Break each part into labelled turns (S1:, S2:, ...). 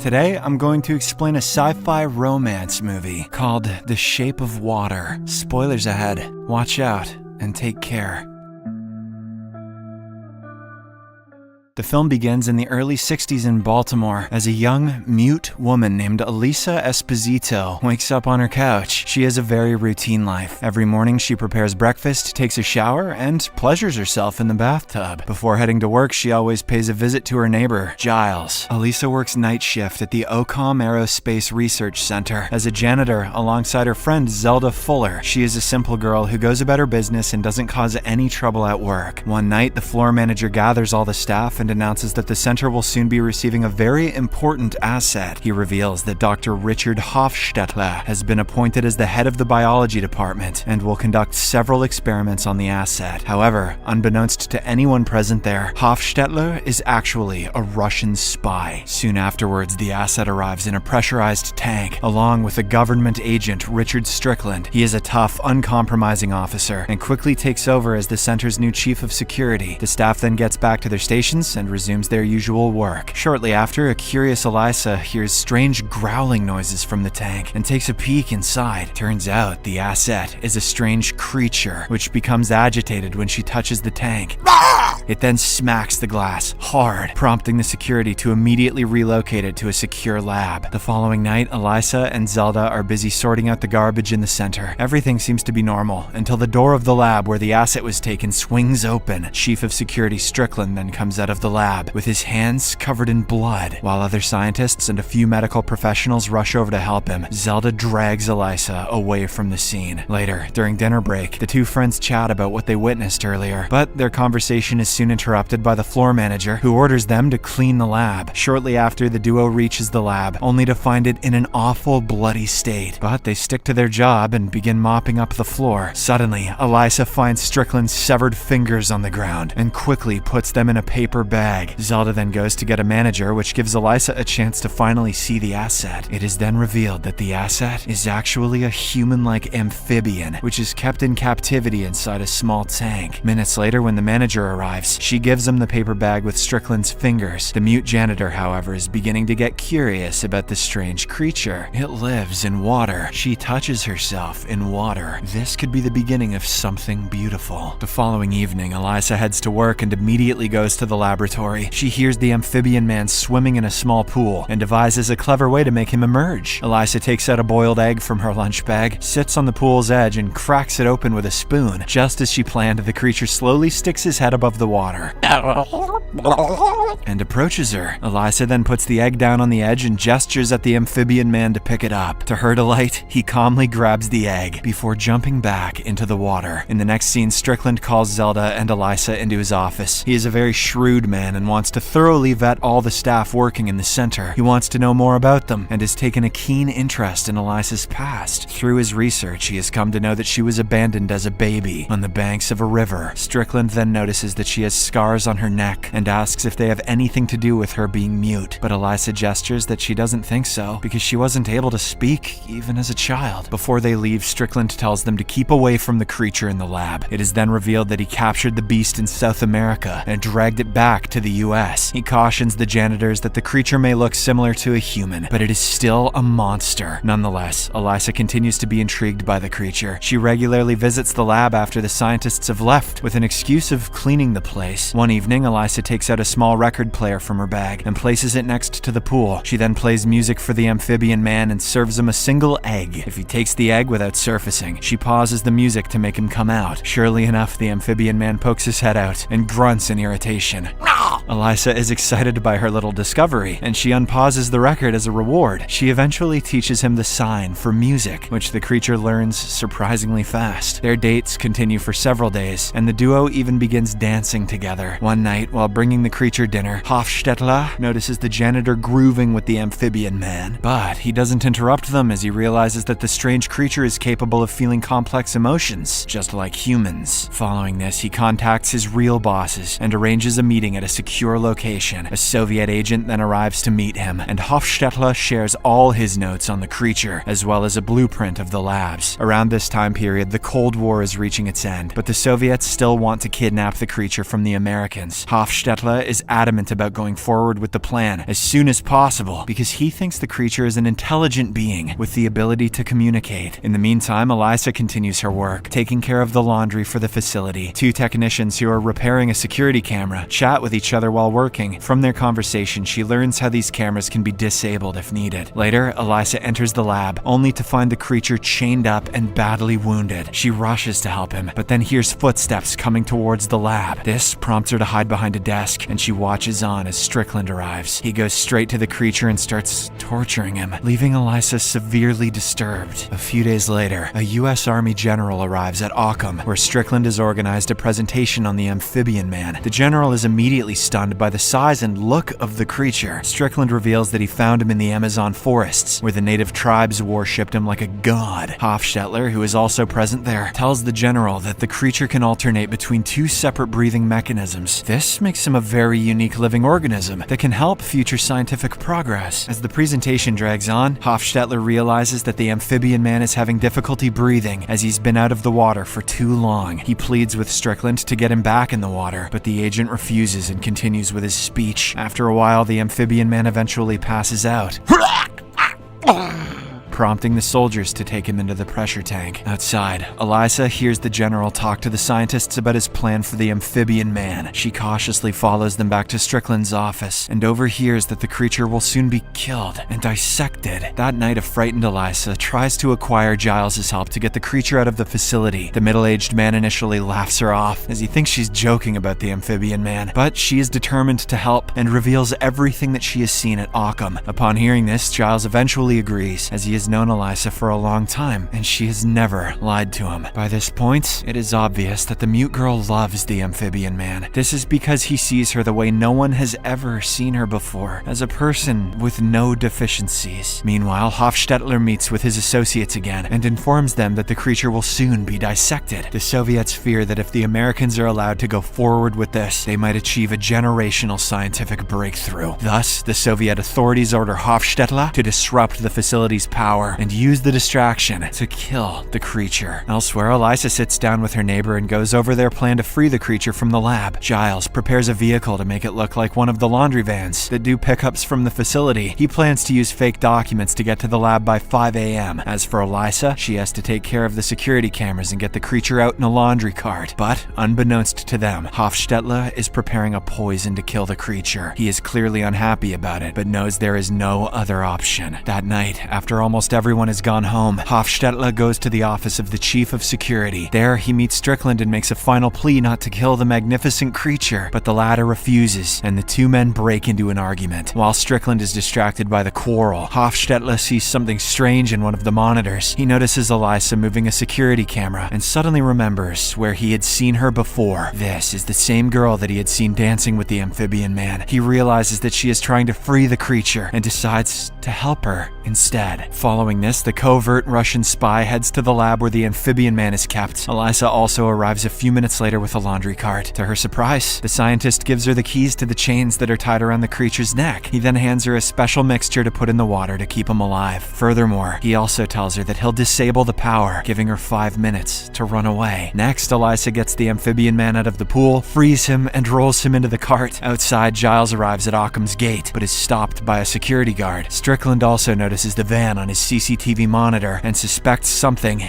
S1: Today, I'm going to explain a sci-fi romance movie called The Shape of Water. Spoilers ahead. Watch out and take care. The film begins in the early 60s in Baltimore as a young, mute woman named Elisa Esposito wakes up on her couch. She has a very routine life. Every morning she prepares breakfast, takes a shower, and pleasures herself in the bathtub. Before heading to work, she always pays a visit to her neighbor, Giles. Elisa works night shift at the OCOM Aerospace Research Center as a janitor alongside her friend Zelda Fuller. She is a simple girl who goes about her business and doesn't cause any trouble at work. One night, the floor manager gathers all the staff and announces that the center will soon be receiving a very important asset. He reveals that Dr. Richard Hofstetler has been appointed as the head of the biology department and will conduct several experiments on the asset. However, unbeknownst to anyone present there, Hofstetler is actually a Russian spy. Soon afterwards, the asset arrives in a pressurized tank, along with a government agent, Richard Strickland. He is a tough, uncompromising officer and quickly takes over as the center's new chief of security. The staff then gets back to their stations and resumes their usual work. Shortly after, a curious Elisa hears strange growling noises from the tank and takes a peek inside. Turns out the asset is a strange creature, which becomes agitated when she touches the tank. It then smacks the glass hard, prompting the security to immediately relocate it to a secure lab. The following night, Elisa and Zelda are busy sorting out the garbage in the center. Everything seems to be normal until the door of the lab where the asset was taken swings open. Chief of Security Strickland then comes out of the lab with his hands covered in blood. While other scientists and a few medical professionals rush over to help him, Zelda drags Elisa away from the scene. Later, during dinner break, the two friends chat about what they witnessed earlier, but their conversation is soon interrupted by the floor manager, who orders them to clean the lab. Shortly after, the duo reaches the lab, only to find it in an awful, bloody state. But they stick to their job and begin mopping up the floor. Suddenly, Elisa finds Strickland's severed fingers on the ground and quickly puts them in a paper bag. Zelda then goes to get a manager, which gives Elisa a chance to finally see the asset. It is then revealed that the asset is actually a human-like amphibian, which is kept in captivity inside a small tank. Minutes later, when the manager arrives, she gives him the paper bag with Strickland's fingers. The mute janitor, however, is beginning to get curious about the strange creature. It lives in water. She touches herself in water. This could be the beginning of something beautiful. The following evening, Elisa heads to work and immediately goes to the laboratory. She hears the amphibian man swimming in a small pool and devises a clever way to make him emerge. Elisa takes out a boiled egg from her lunch bag, sits on the pool's edge, and cracks it open with a spoon. Just as she planned, the creature slowly sticks his head above the water and approaches her. Elisa then puts the egg down on the edge and gestures at the amphibian man to pick it up. To her delight, he calmly grabs the egg before jumping back into the water. In the next scene, Strickland calls Zelda and Elisa into his office. He is a very shrewd man and wants to thoroughly vet all the staff working in the center. He wants to know more about them and has taken a keen interest in Elisa's past. Through his research, he has come to know that she was abandoned as a baby on the banks of a river. Strickland then notices that she has scars on her neck and asks if they have anything to do with her being mute, but Elisa gestures that she doesn't think so because she wasn't able to speak even as a child. Before they leave, Strickland tells them to keep away from the creature in the lab. It is then revealed that he captured the beast in South America and dragged it back to the US. He cautions the janitors that the creature may look similar to a human, but it is still a monster. Nonetheless, Elisa continues to be intrigued by the creature. She regularly visits the lab after the scientists have left with an excuse of cleaning the place. One evening, Elisa takes out a small record player from her bag and places it next to the pool. She then plays music for the amphibian man and serves him a single egg. If he takes the egg without surfacing, she pauses the music to make him come out. Surely enough, the amphibian man pokes his head out and grunts in irritation. Elisa is excited by her little discovery, and she unpauses the record as a reward. She eventually teaches him the sign for music, which the creature learns surprisingly fast. Their dates continue for several days, and the duo even begins dancing together. One night, while bringing the creature dinner, Hofstetler notices the janitor grooving with the amphibian man, but he doesn't interrupt them as he realizes that the strange creature is capable of feeling complex emotions, just like humans. Following this, he contacts his real bosses and arranges a meeting waiting at a secure location. A Soviet agent then arrives to meet him, and Hofstettler shares all his notes on the creature, as well as a blueprint of the labs. Around this time period, the Cold War is reaching its end, but the Soviets still want to kidnap the creature from the Americans. Hofstettler is adamant about going forward with the plan as soon as possible because he thinks the creature is an intelligent being with the ability to communicate. In the meantime, Elisa continues her work, taking care of the laundry for the facility. Two technicians who are repairing a security camera chat with each other while working. From their conversation, she learns how these cameras can be disabled if needed. Later, Elisa enters the lab, only to find the creature chained up and badly wounded. She rushes to help him, but then hears footsteps coming towards the lab. This prompts her to hide behind a desk, and she watches on as Strickland arrives. He goes straight to the creature and starts torturing him, leaving Elisa severely disturbed. A few days later, a U.S. Army general arrives at Occam, where Strickland has organized a presentation on the amphibian man. The general is immediately stunned by the size and look of the creature. Strickland reveals that he found him in the Amazon forests, where the native tribes worshipped him like a god. Hofstettler, who is also present there, tells the general that the creature can alternate between two separate breathing mechanisms. This makes him a very unique living organism that can help future scientific progress. As the presentation drags on, Hofstettler realizes that the amphibian man is having difficulty breathing as he's been out of the water for too long. He pleads with Strickland to get him back in the water, but the agent refuses and continues with his speech. After a while, the amphibian man eventually passes out, prompting the soldiers to take him into the pressure tank. Outside, Elisa hears the general talk to the scientists about his plan for the amphibian man. She cautiously follows them back to Strickland's office and overhears that the creature will soon be killed and dissected. That night, a frightened Elisa tries to acquire Giles's help to get the creature out of the facility. The middle-aged man initially laughs her off as he thinks she's joking about the amphibian man, but she is determined to help and reveals everything that she has seen at Occam. Upon hearing this, Giles eventually agrees, as he has known Elisa for a long time, and she has never lied to him. By this point, it is obvious that the mute girl loves the amphibian man. This is because he sees her the way no one has ever seen her before, as a person with no deficiencies. Meanwhile, Hofstettler meets with his associates again and informs them that the creature will soon be dissected. The Soviets fear that if the Americans are allowed to go forward with this, they might achieve a generational scientific breakthrough. Thus, the Soviet authorities order Hofstettler to disrupt the facility's power and use the distraction to kill the creature. Elsewhere, Elisa sits down with her neighbor and goes over their plan to free the creature from the lab. Giles prepares a vehicle to make it look like one of the laundry vans that do pickups from the facility. He plans to use fake documents to get to the lab by 5 a.m. As for Elisa, she has to take care of the security cameras and get the creature out in a laundry cart. But, unbeknownst to them, Hofstettler is preparing a poison to kill the creature. He is clearly unhappy about it, but knows there is no other option. That night, after almost everyone has gone home, Hofstettler goes to the office of the chief of security. There, he meets Strickland and makes a final plea not to kill the magnificent creature, but the latter refuses, and the two men break into an argument. While Strickland is distracted by the quarrel, Hofstettler sees something strange in one of the monitors. He notices Elisa moving a security camera and suddenly remembers where he had seen her before. This is the same girl that he had seen dancing with the amphibian man. He realizes that she is trying to free the creature and decides to help her instead. Following this, the covert Russian spy heads to the lab where the amphibian man is kept. Elisa also arrives a few minutes later with a laundry cart. To her surprise, the scientist gives her the keys to the chains that are tied around the creature's neck. He then hands her a special mixture to put in the water to keep him alive. Furthermore, he also tells her that he'll disable the power, giving her 5 minutes to run away. Next, Elisa gets the amphibian man out of the pool, frees him, and rolls him into the cart. Outside, Giles arrives at Occam's gate, but is stopped by a security guard. Strickland also notices the van on his CCTV monitor and suspects something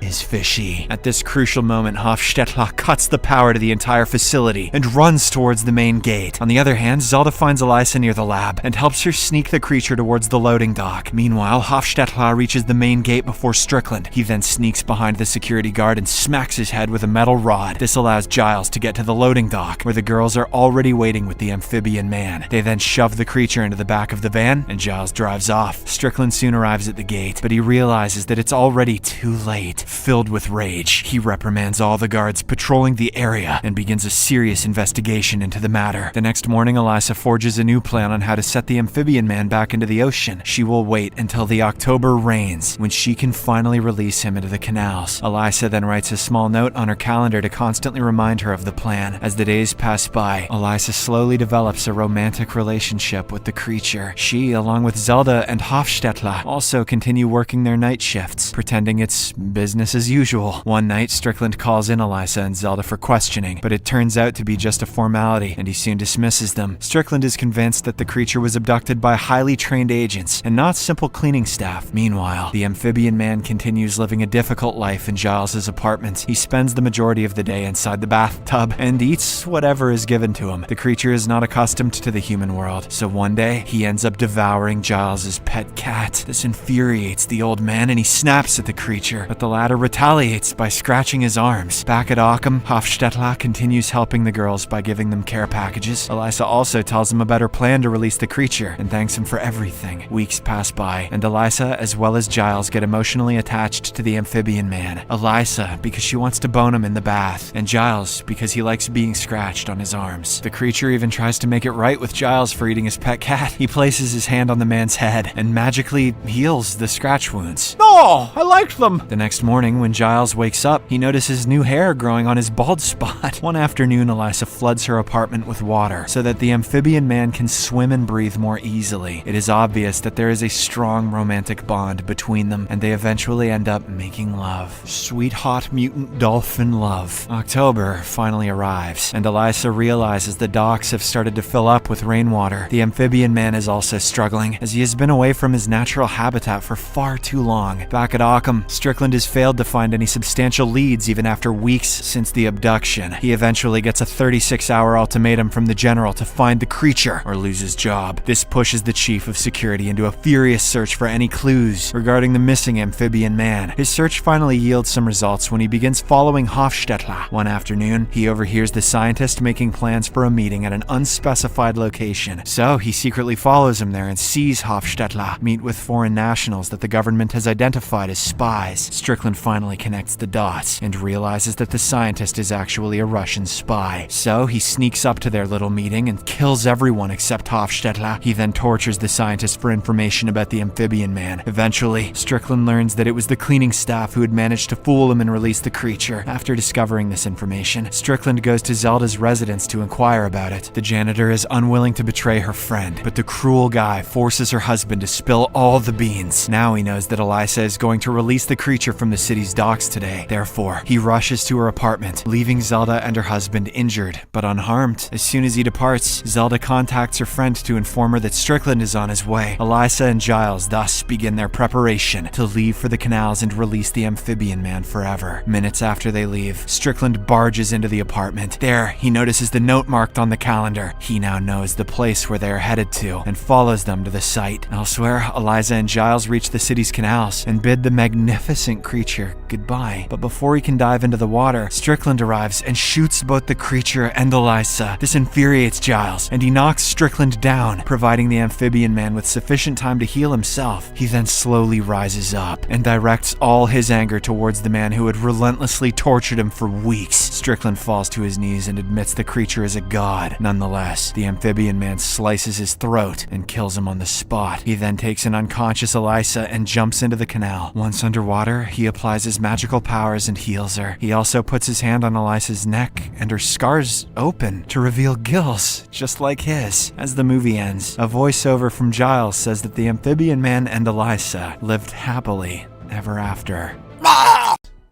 S1: is fishy. At this crucial moment, Hofstettler cuts the power to the entire facility and runs towards the main gate. On the other hand, Zelda finds Elisa near the lab and helps her sneak the creature towards the loading dock. Meanwhile, Hofstettler reaches the main gate before Strickland. He then sneaks behind the security guard and smacks his head with a metal rod. This allows Giles to get to the loading dock, where the girls are already waiting with the amphibian man. They then shove the creature into the back of the van, and Giles drives off. Strickland soon arrives arrives at the gate, but he realizes that it's already too late. Filled with rage, he reprimands all the guards patrolling the area and begins a serious investigation into the matter. The next morning, Elisa forges a new plan on how to set the amphibian man back into the ocean. She will wait until the October rains, when she can finally release him into the canals. Elisa then writes a small note on her calendar to constantly remind her of the plan. As the days pass by, Elisa slowly develops a romantic relationship with the creature. She, along with Zelda and Hofstetler, also continue working their night shifts, pretending it's business as usual. One night, Strickland calls in Elisa and Zelda for questioning, but it turns out to be just a formality, and he soon dismisses them. Strickland is convinced that the creature was abducted by highly trained agents and not simple cleaning staff. Meanwhile, the amphibian man continues living a difficult life in Giles's apartment. He spends the majority of the day inside the bathtub and eats whatever is given to him. The creature is not accustomed to the human world, so one day he ends up devouring Giles's pet cat. This infuriates the old man and he snaps at the creature, but the latter retaliates by scratching his arms. Back at Occam, Hofstetler continues helping the girls by giving them care packages. Elisa also tells him about her plan to release the creature and thanks him for everything. Weeks pass by, and Elisa as well as Giles get emotionally attached to the amphibian man. Elisa because she wants to bone him in the bath, and Giles because he likes being scratched on his arms. The creature even tries to make it right with Giles for eating his pet cat. He places his hand on the man's head and magically heals the scratch wounds.
S2: Oh, I liked them!
S1: The next morning, when Giles wakes up, he notices new hair growing on his bald spot. One afternoon, Elisa floods her apartment with water so that the amphibian man can swim and breathe more easily. It is obvious that there is a strong romantic bond between them, and they eventually end up making love. Sweet hot mutant dolphin love. October finally arrives, and Elisa realizes the docks have started to fill up with rainwater. The amphibian man is also struggling, as he has been away from his natural habitat for far too long. Back at Occam, Strickland has failed to find any substantial leads even after weeks since the abduction. He eventually gets a 36-hour ultimatum from the general to find the creature or lose his job. This pushes the chief of security into a furious search for any clues regarding the missing amphibian man. His search finally yields some results when he begins following Hofstetler. One afternoon, he overhears the scientist making plans for a meeting at an unspecified location. So he secretly follows him there and sees Hofstetler meet with foreign nationals that the government has identified as spies. Strickland finally connects the dots and realizes that the scientist is actually a Russian spy. So he sneaks up to their little meeting and kills everyone except Hofstetler. He then tortures the scientist for information about the amphibian man. Eventually, Strickland learns that it was the cleaning staff who had managed to fool him and release the creature. After discovering this information, Strickland goes to Zelda's residence to inquire about it. The janitor is unwilling to betray her friend, but the cruel guy forces her husband to spill all the beans. Now he knows that Elisa is going to release the creature from the city's docks today. Therefore, he rushes to her apartment, leaving Zelda and her husband injured, but unharmed. As soon as he departs, Zelda contacts her friend to inform her that Strickland is on his way. Elisa and Giles thus begin their preparation to leave for the canals and release the amphibian man forever. Minutes after they leave, Strickland barges into the apartment. There, he notices the note marked on the calendar. He now knows the place where they are headed to and follows them to the site. Elsewhere, Eliza and Giles reach the city's canals and bid the magnificent creature goodbye. But before he can dive into the water, Strickland arrives and shoots both the creature and Eliza. This infuriates Giles, and he knocks Strickland down, providing the amphibian man with sufficient time to heal himself. He then slowly rises up and directs all his anger towards the man who had relentlessly tortured him for weeks. Strickland falls to his knees and admits the creature is a god. Nonetheless, the amphibian man slices his throat and kills him on the spot. He then takes an unconscious Elisa and jumps into the canal. Once underwater, he applies his magical powers and heals her. He also puts his hand on Elisa's neck, and her scars open to reveal gills, just like his. As the movie ends, a voiceover from Giles says that the amphibian man and Elisa lived happily ever after.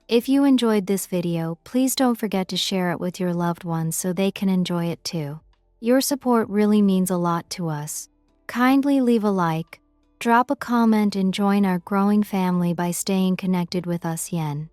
S3: If you enjoyed this video, please don't forget to share it with your loved ones so they can enjoy it too. Your support really means a lot to us. Kindly leave a like, drop a comment, and join our growing family by staying connected with us. Yen.